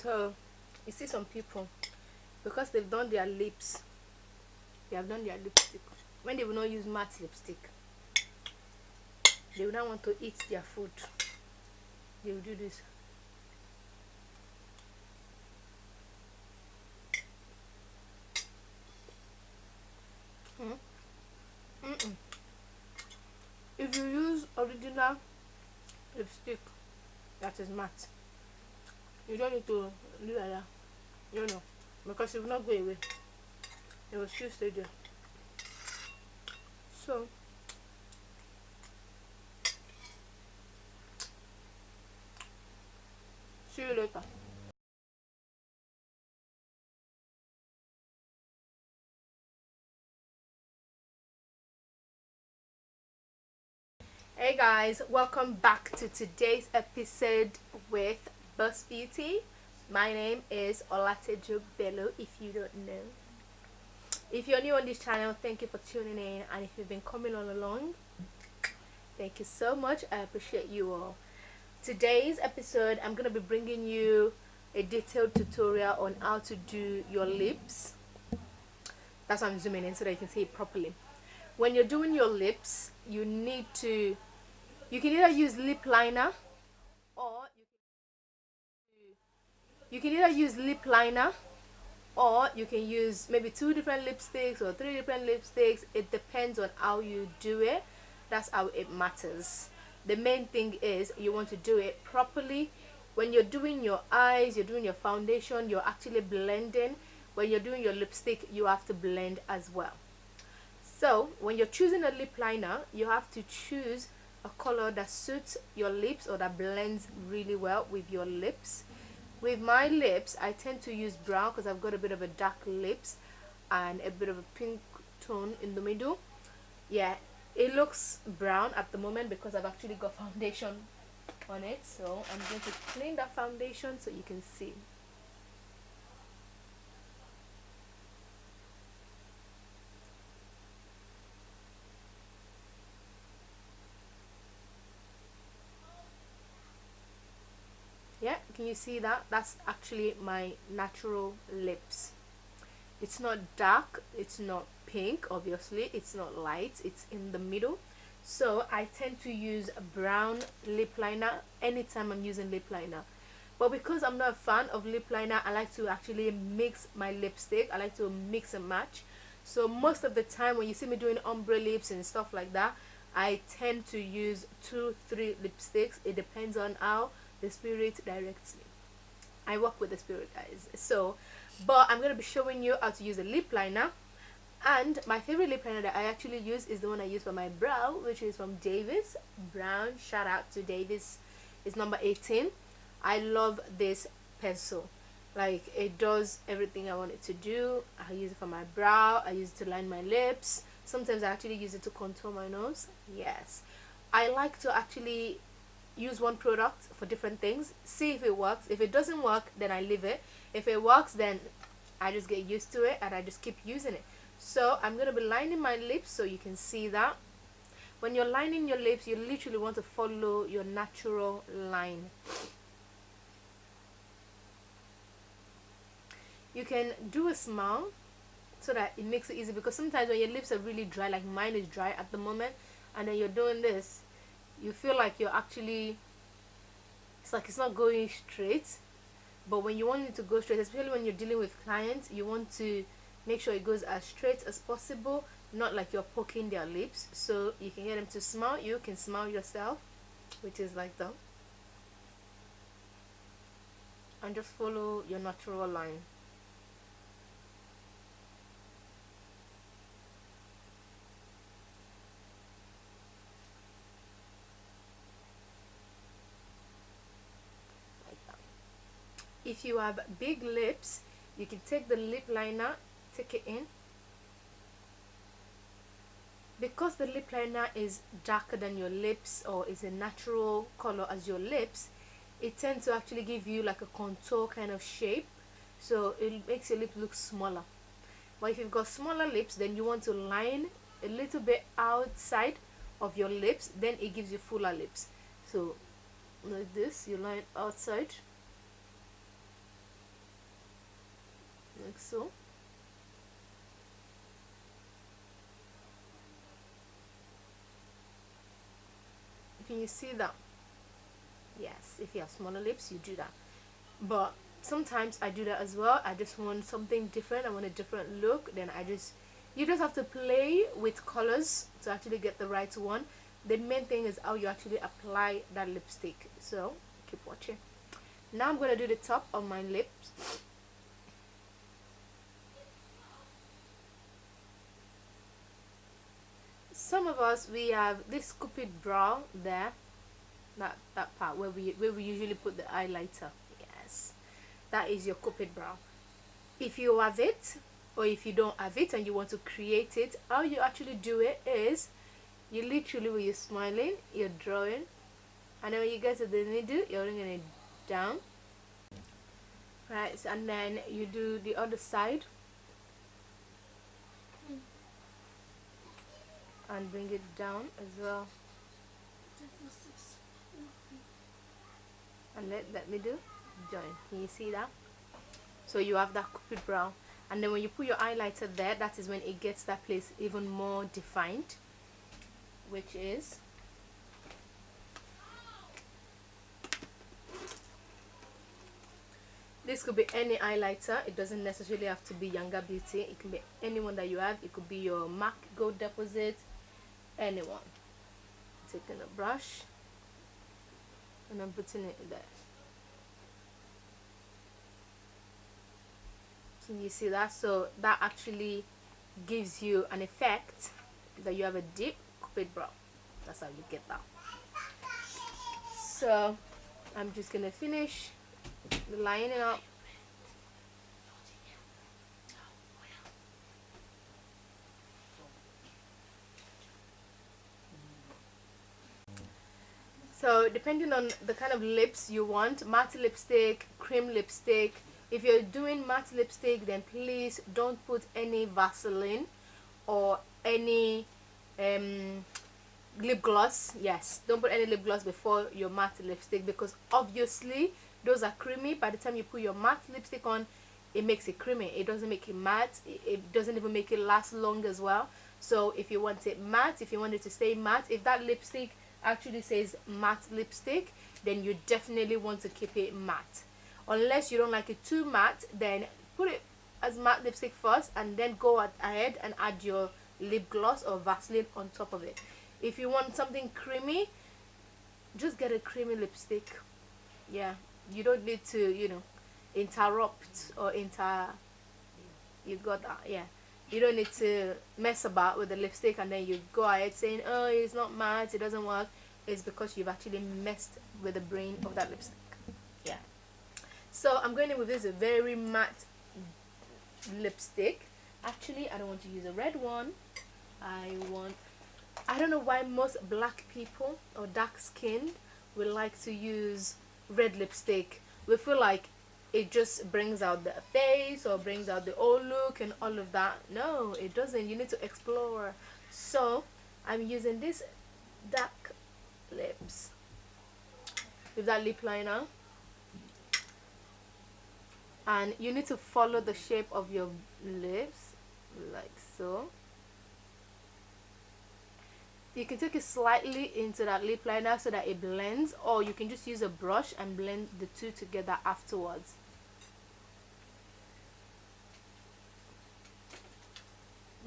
So you see some people, because they've done their lips, they have done their lipstick. When they will not use matte lipstick, they will not want to eat their food. They will do this. Mm. Mm-mm. If you use original lipstick that is matte, you don't need to do like that. You know, because it will not go away. It will still stay there. So see you later. Hey guys, welcome back to today's episode with Boss Beauty. My name is Olatejo Bello, if you don't know. If you're new on this channel, thank you for tuning in, and if you've been coming all along, thank you so much. I appreciate you all. Today's episode, I'm going to be bringing you a detailed tutorial on how to do your lips. That's why I'm zooming in so that you can see it properly. When you're doing your lips, you can either use lip liner, or you can use maybe two different lipsticks or three different lipsticks. It depends on how you do it. That's how it matters. The main thing is you want to do it properly. When you're doing your eyes, you're doing your foundation, you're actually blending. When you're doing your lipstick, you have to blend as well. So when you're choosing a lip liner, you have to choose a color that suits your lips or that blends really well with your lips. With my lips, I tend to use brown because I've got a bit of a dark lips and a bit of a pink tone in the middle. Yeah, it looks brown at the moment because I've actually got foundation on it. So I'm going to clean that foundation so you can see. Yeah, can you see that? That's actually my natural lips. It's not dark, it's not pink, obviously it's not light, it's in the middle. So I tend to use a brown lip liner anytime I'm using lip liner. But because I'm not a fan of lip liner, I like to actually mix my lipstick. I like to mix and match. So most of the time when you see me doing ombre lips and stuff like that, I tend to use 2-3 lipsticks. It depends on how the spirit directs me. I work with the spirit, guys. So but I'm going to be showing you how to use a lip liner. And my favorite lip liner that I actually use is the one I use for my brow, which is from Davis Brown. Shout out to Davis. It's number 18. I love this pencil. Like, it does everything I want it to do. I use it for my brow, I use it to line my lips. Sometimes I actually use it to contour my nose. Yes, I like to actually use one product for different things, see if it works. If it doesn't work, then I leave it. If it works, then I just get used to it and I just keep using it. So I'm going to be lining my lips so you can see that. When you're lining your lips, you literally want to follow your natural line. You can do a smile so that it makes it easy, because sometimes when your lips are really dry, like mine is dry at the moment, and then you're doing this, you feel like you're actually, it's like it's not going straight. But when you want it to go straight, especially when you're dealing with clients, you want to make sure it goes as straight as possible, not like you're poking their lips. So you can get them to smile, you can smile yourself, which is like that, and just follow your natural line. Like that. If you have big lips, you can take the lip liner, take it in. Because the lip liner is darker than your lips, or is a natural color as your lips, it tends to actually give you like a contour kind of shape, so it makes your lip look smaller. But if you've got smaller lips, then you want to line a little bit outside of your lips, then it gives you fuller lips. So like this, you line outside, like so. Can you see that? Yes, if you have smaller lips, you do that. But sometimes I do that as well. I just want something different. I want a different look. Then you just have to play with colors to actually get the right one. The main thing is how you actually apply that lipstick. So keep watching. Now I'm gonna do the top of my lips. Some of us, we have this cupid brow there, that part where we usually put the highlighter. Yes, that is your cupid brow. If you have it, or if you don't have it and you want to create it, how you actually do it is you literally, when you're smiling, you're drawing, and then when you get to the middle, you're bringing it down, right? And then you do the other side and bring it down as well. And let me do join. Can you see that? So you have that cupid brow, and then when you put your highlighter there, that is when it gets that place even more defined, which is this. Could be any highlighter. It doesn't necessarily have to be Younger Beauty. It can be anyone that you have. It could be your MAC Gold Deposit, anyone. Taking a brush and I'm putting it there. Can you see that? So that actually gives you an effect that you have a deep cupid brow. That's how you get that. So I'm just gonna finish lining up. So depending on the kind of lips you want, matte lipstick, cream lipstick. If you're doing matte lipstick, then please don't put any Vaseline or any lip gloss. Yes, don't put any lip gloss before your matte lipstick, because obviously those are creamy. By the time you put your matte lipstick on, it makes it creamy. It doesn't make it matte. It doesn't even make it last long as well. So if you want it matte, if you want it to stay matte, if that lipstick actually says matte lipstick, then you definitely want to keep it matte. Unless you don't like it too matte, then put it as matte lipstick first and then go ahead and add your lip gloss or Vaseline on top of it. If you want something creamy, just get a creamy lipstick. Yeah, you don't need to, interrupt or you got that. Yeah, you don't need to mess about with the lipstick and then you go ahead saying, oh, it's not matte, it doesn't work. It's because you've actually messed with the brain of that lipstick. Yeah. So I'm going in with this very matte lipstick. Actually, I don't want to use a red one. I don't know why most black people or dark skinned will like to use red lipstick. We feel like it just brings out the face or brings out the old look and all of that. No, it doesn't. You need to explore. So I'm using this dark lips with that lip liner, and you need to follow the shape of your lips like so. You can take it slightly into that lip liner so that it blends, or you can just use a brush and blend the two together afterwards.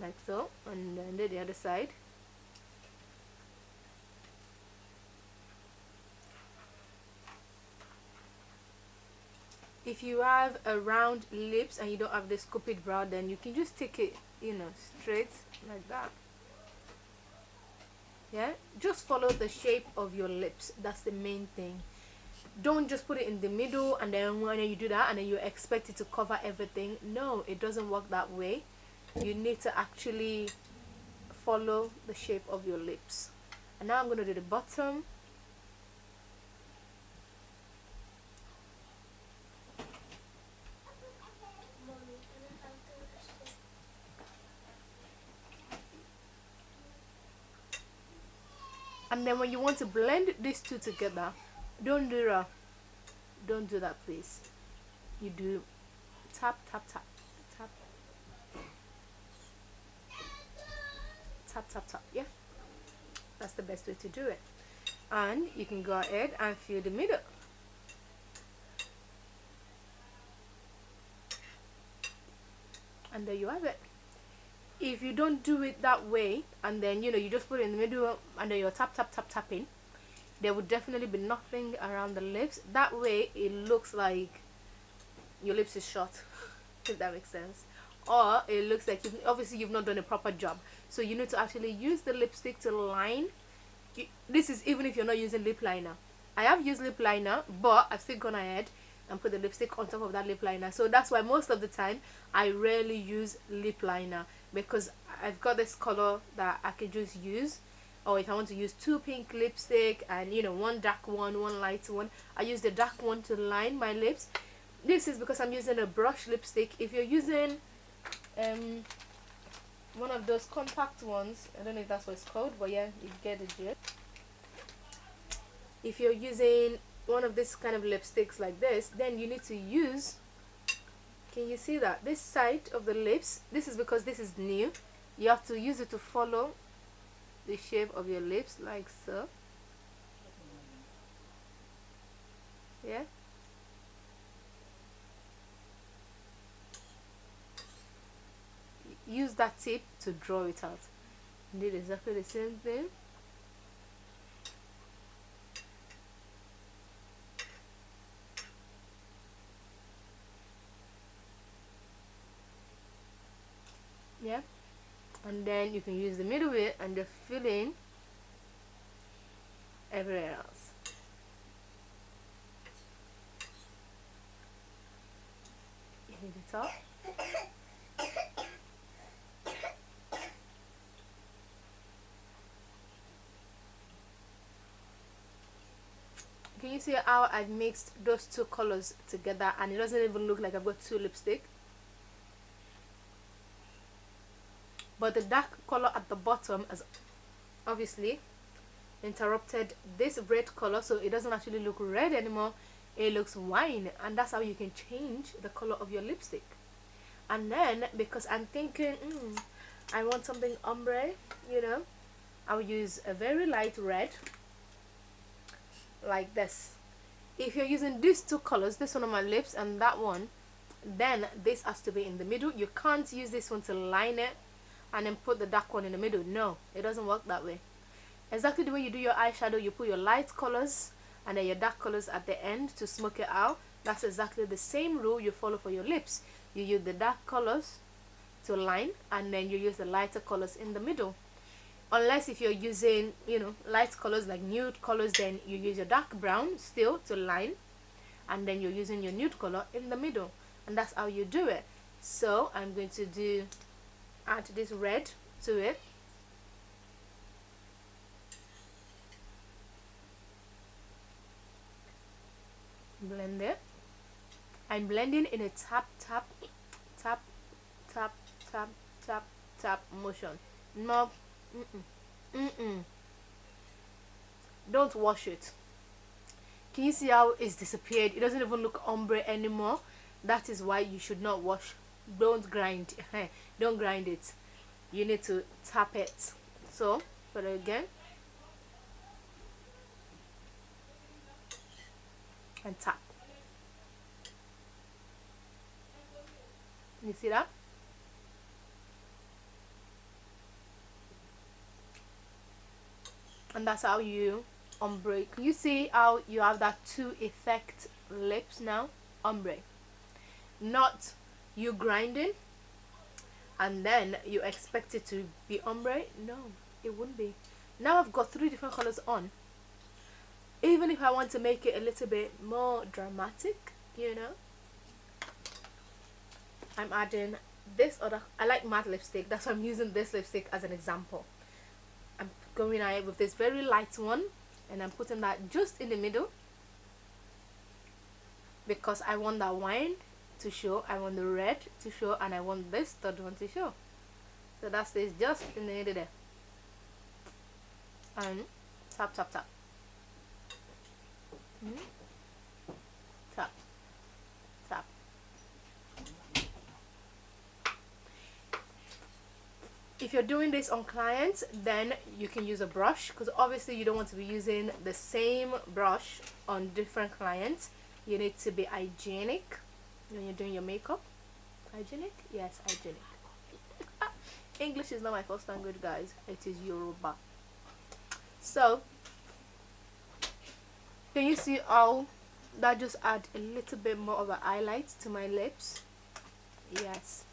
Like so, and then do the other side. If you have a round lips and you don't have this cupid brow, then you can just take it, straight like that. Yeah, just follow the shape of your lips. That's the main thing. Don't just put it in the middle and then when you do that and then you expect it to cover everything. No, it doesn't work that way. You need to actually follow the shape of your lips. And now I'm going to do the bottom. And then when you want to blend these two together, don't do that. Don't do that, please. You do tap, tap, tap, Tap, tap, tap, tap. Yeah, that's the best way to do it. And you can go ahead and fill the middle. And there you have it. If you don't do it that way, and then you just put it in the middle and then you're tap, tap, tap, tapping, there would definitely be nothing around the lips. That way it looks like your lips is short, if that makes sense, or it looks like obviously you've not done a proper job. So you need to actually use the lipstick to line. This is even if you're not using lip liner. I have used lip liner, but I've still gone ahead and put the lipstick on top of that lip liner. So that's why most of the time I rarely use lip liner, because I've got this color that I could just use. Or if I want to use two pink lipstick and one dark one, one light one, I use the dark one to line my lips. This is because I'm using a brush lipstick. If you're using one of those compact ones, I don't know if that's what it's called, but yeah, you get the gist. If you're using one of this kind of lipsticks like this, then you need to use, can you see that this side of the lips, this is because this is new, you have to use it to follow the shape of your lips, like so. Yeah, use that tip to draw it out. Did exactly the same thing. Yeah, and then you can use the middle bit and just fill in everywhere else. Hit the top. Can you see how I've mixed those two colors together and it doesn't even look like I've got two lipstick? But the dark color at the bottom has obviously interrupted this red color, so it doesn't actually look red anymore, it looks wine. And that's how you can change the color of your lipstick. And then because I'm thinking I want something ombre, I'll use a very light red like this. If you're using these two colors, this one on my lips and that one, then this has to be in the middle. You can't use this one to line it and then put the dark one in the middle. No, it doesn't work that way. Exactly the way you do your eyeshadow, you put your light colors and then your dark colors at the end to smoke it out. That's exactly the same rule you follow for your lips. You use the dark colors to line and then you use the lighter colors in the middle. Unless if you're using light colors like nude colors, then you use your dark brown still to line and then you're using your nude color in the middle, and that's how you do it. So I'm going to add this red to it. Blend it. I'm blending in a tap tap tap tap tap tap tap motion. No, don't wash it. Can you see how it's disappeared? It doesn't even look ombre anymore. That is why you should not wash. Don't grind. Don't grind it. You need to tap it. So put it again and tap. You see that? And that's how you ombre. Can you see how you have that two effect lips now? Ombre. Not you grinding and then you expect it to be ombre. No, it wouldn't be. Now I've got three different colors on. Even if I want to make it a little bit more dramatic, I'm adding this other, I like matte lipstick, that's why I'm using this lipstick as an example. I'm going ahead with this very light one and I'm putting that just in the middle because I want that wine to show, I want the red to show, and I want this third one to show. So that's this just in the middle there. And tap tap tap. Tap tap. If you're doing this on clients, then you can use a brush, because obviously you don't want to be using the same brush on different clients. You need to be hygienic when you're doing your makeup. Hygienic? Yes, hygienic. English is not my first language, guys. It is Yoruba. So can you see how that just add a little bit more of a highlight to my lips? Yes,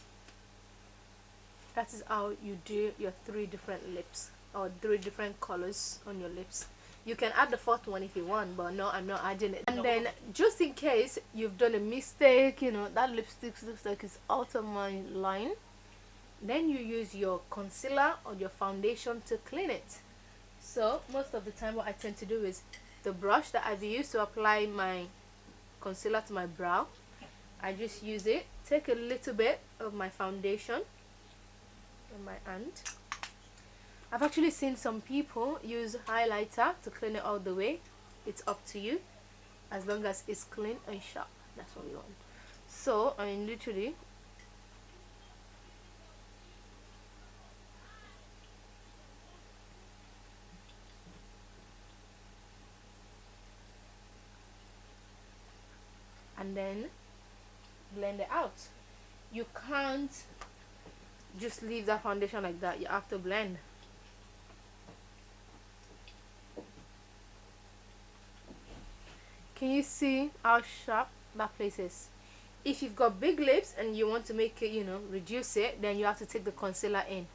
that is how you do your 3 different lips, or 3 different colors on your lips. You can add the 4th one if you want, but no, I'm not adding it. And then just in case you've done a mistake, you know, that lipstick looks like it's out of my line, then you use your concealer or your foundation to clean it. So most of the time what I tend to do is the brush that I've used to apply my concealer to my brow, I just use it, take a little bit of my foundation in my hand. I've actually seen some people use highlighter to clean it all the way. It's up to you, as long as it's clean and sharp. That's what we want. So I mean, literally, and then blend it out. You can't just leave that foundation like that. You have to blend. Can you see how sharp that place is? If you've got big lips and you want to make it, you know, reduce it, then you have to take the concealer in.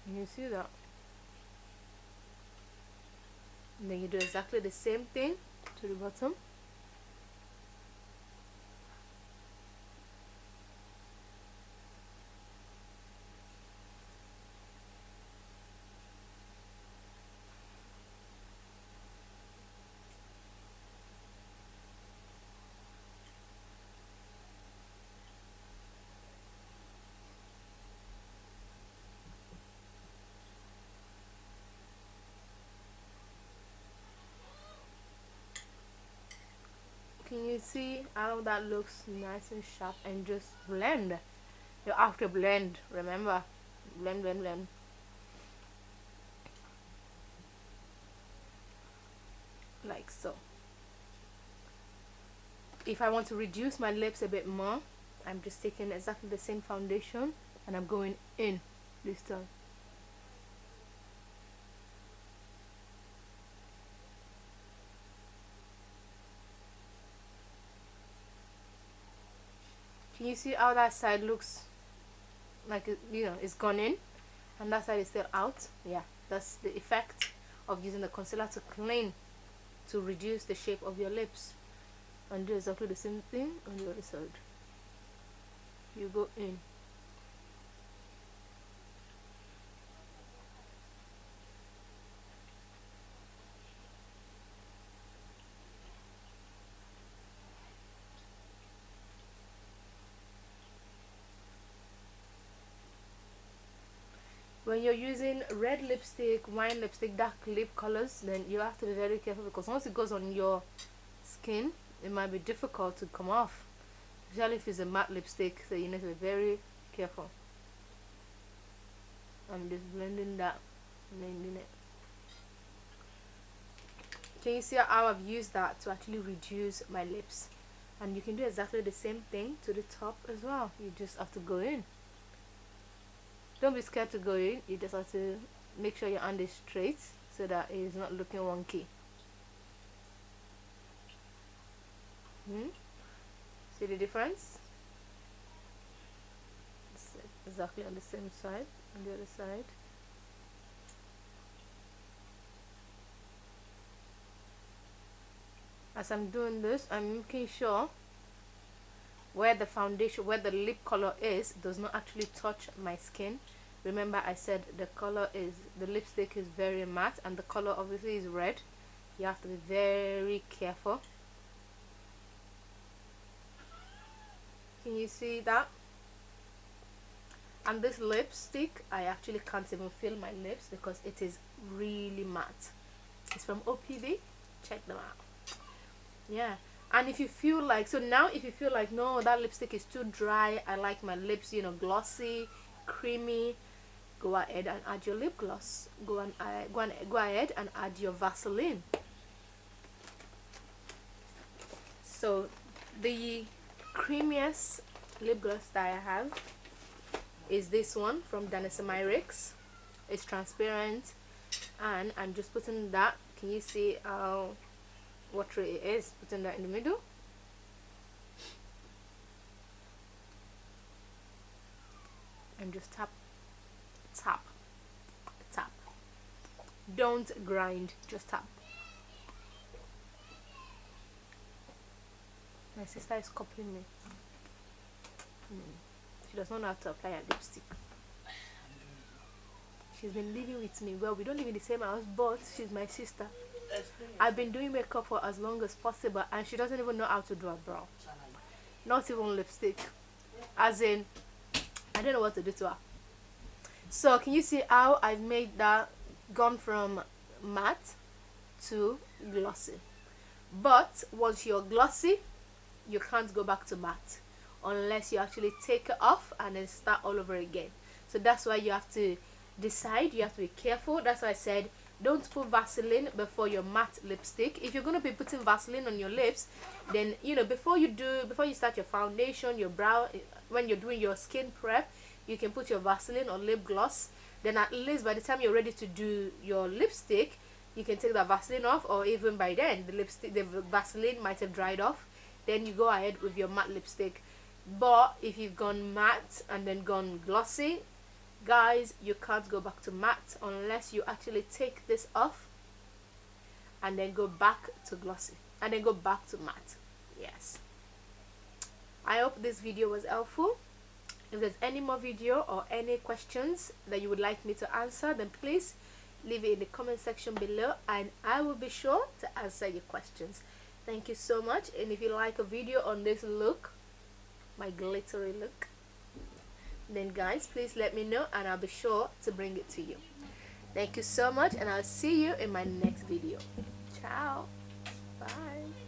Can you see that? And then you do exactly the same thing to the bottom. Can you see how that looks nice and sharp? And just blend. You have to blend, remember, blend, blend, blend. Like so. If I want to reduce my lips a bit more, I'm just taking exactly the same foundation and I'm going in this time. Can you see how that side looks like, you know, it's gone in and that side is still out? Yeah, that's the effect of using the concealer to clean, to reduce the shape of your lips. And do exactly the same thing on the other side. You go in. When you're using red lipstick, wine lipstick, dark lip colors, then you have to be very careful, because once it goes on your skin, it might be difficult to come off, especially if it's a matte lipstick. So you need to be very careful. I'm just blending that, blending it. Can you see how I've used that to actually reduce my lips? And you can do exactly the same thing to the top as well. You just have to go in. Don't be scared to go in. You just have to make sure your hand is straight so that it is not looking wonky. See the difference? It's exactly on the same side, on the other side. As I'm doing this, I'm making sure where the foundation, where the lip color is, does not actually touch my skin. Remember, I said the color is, the lipstick is very matte and the color obviously is red. You have to be very careful. Can you see that? And this lipstick, I actually can't even feel my lips because it is really matte. It's from OPB. Check them out. Yeah, And if you feel like, so now if you feel like, no, that lipstick is too dry, I like my lips, you know, glossy, creamy, go ahead and add your lip gloss. Go ahead and add your Vaseline. So the creamiest lip gloss that I have is this one from Danissamyrix. It's transparent, and I'm just putting that. Can you see how watery it is? Putting that in the middle. And just tap, tap, tap. Don't grind, just tap. My sister is copying me. She does not know how to apply a lipstick. She's been living with me. Well, we don't live in the same house, but she's my sister. I've been doing makeup for as long as possible, and she doesn't even know how to do a brow. Not even lipstick. As in, I don't know what to do to her. So can you see how I've made that, gone from matte to glossy? But once you're glossy, you can't go back to matte unless you actually take it off and then start all over again. So that's why you have to decide, you have to be careful. That's why I said don't put Vaseline before your matte lipstick. If you're going to be putting Vaseline on your lips, then you know, before you start your foundation, your brow, when you're doing your skin prep, you can put your Vaseline or lip gloss. Then at least by the time you're ready to do your lipstick, you can take that Vaseline off, or even by then the Vaseline might have dried off. Then you go ahead with your matte lipstick. But if you've gone matte and then gone glossy, guys, you can't go back to matte unless you actually take this off and then go back to glossy and then go back to matte. Yes, I hope this video was helpful. If there's any more video or any questions that you would like me to answer, then please leave it in the comment section below and I will be sure to answer your questions. Thank you so much. And if you like a video on this look, my glittery look, then guys, please let me know and I'll be sure to bring it to you. Thank you so much, and I'll see you in my next video. Ciao. Bye.